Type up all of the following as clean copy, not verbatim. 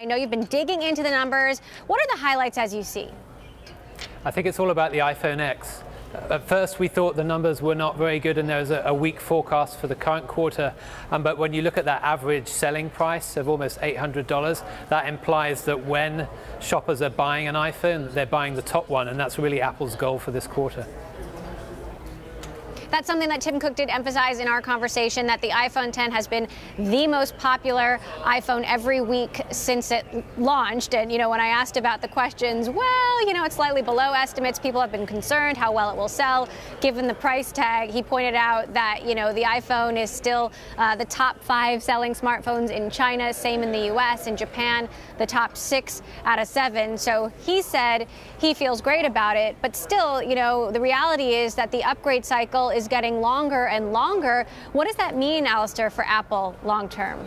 I know you've been digging into the numbers. What are the highlights as you see? I think it's all about the iPhone X. At first, we thought the numbers were not very good, and there was a weak forecast for the current quarter. But when you look at that average selling price of almost $800, that implies that when shoppers are buying an iPhone, they're buying the top one, and that's really Apple's goal for this quarter. That's something that Tim Cook did emphasize in our conversation, that the iPhone X has been the most popular iPhone every week since it launched. And, when I asked about the questions, well, it's slightly below estimates. People have been concerned how well it will sell given the price tag. He pointed out that, the iPhone is still the top 5 selling smartphones in China, same in the US. In Japan, the top 6 out of 7. So he said he feels great about it. But still, the reality is that the upgrade cycle is getting longer and longer. What does that mean, Alistair, for Apple long term?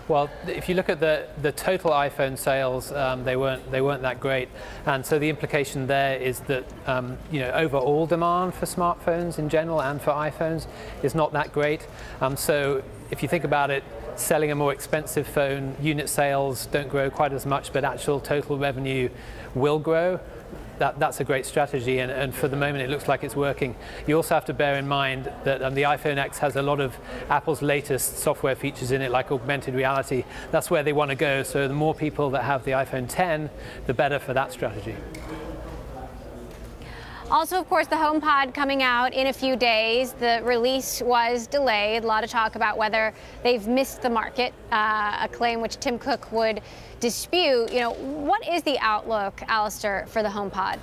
Well, if you look at the total iPhone sales, they weren't that great, and so the implication there is that overall demand for smartphones in general and for iPhones is not that great. So if you think about it, selling a more expensive phone, unit sales don't grow quite as much, but actual total revenue will grow. That's a great strategy, and for the moment it looks like it's working. You also have to bear in mind that the iPhone X has a lot of Apple's latest software features in it, like augmented reality. That's where they want to go, so the more people that have the iPhone X, the better for that strategy. Also, of course, the HomePod coming out in a few days. The release was delayed. A lot of talk about whether they've missed the market, a claim which Tim Cook would dispute. What is the outlook, Alistair, for the HomePod?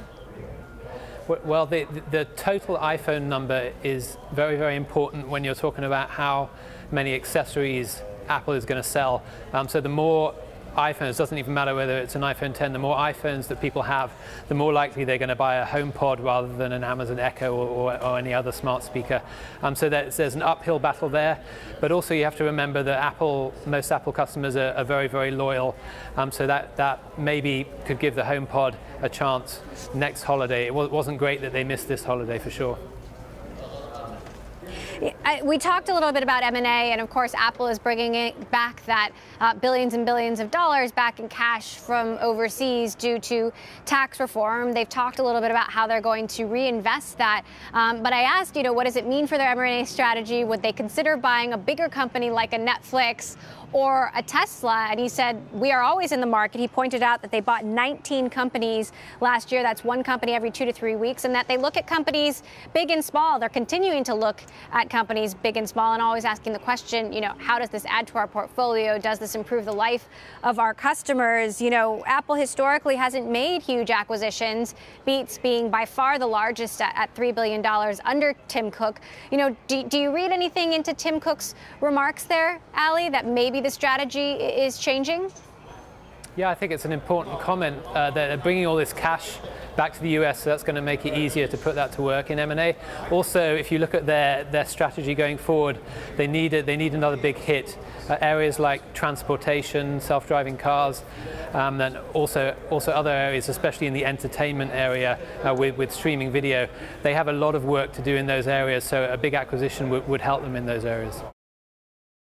Well, the total iPhone number is very, very important when you're talking about how many accessories Apple is going to sell. So the more iPhones, doesn't even matter whether it's an iPhone X, the more iPhones that people have, the more likely they're going to buy a HomePod rather than an Amazon Echo or any other smart speaker. So there's an uphill battle there, but also you have to remember that most Apple customers are very, very loyal, so that maybe could give the HomePod a chance next holiday. It wasn't great that they missed this holiday for sure. We talked a little bit about M&A, and of course Apple is bringing it back that billions and billions of dollars back in cash from overseas due to tax reform. They've talked a little bit about how they're going to reinvest that. But I asked, what does it mean for their M&A strategy? Would they consider buying a bigger company like a Netflix or a Tesla? And he said, we are always in the market. He pointed out that they bought 19 companies last year. That's one company every 2 to 3 weeks, and that they look at companies big and small. They're continuing to look at companies big and small and always asking the question, how does this add to our portfolio? Does this improve the life of our customers? Apple historically hasn't made huge acquisitions, Beats being by far the largest at $3 billion under Tim Cook. Do you read anything into Tim Cook's remarks there, Ali, that maybe the strategy is changing? Yeah, I think it's an important comment. They're bringing all this cash back to the US, so that's going to make it easier to put that to work in M&A. Also, if you look at their strategy going forward, they need another big hit. Areas like transportation, self-driving cars, and also other areas, especially in the entertainment area with streaming video. They have a lot of work to do in those areas, so a big acquisition would help them in those areas.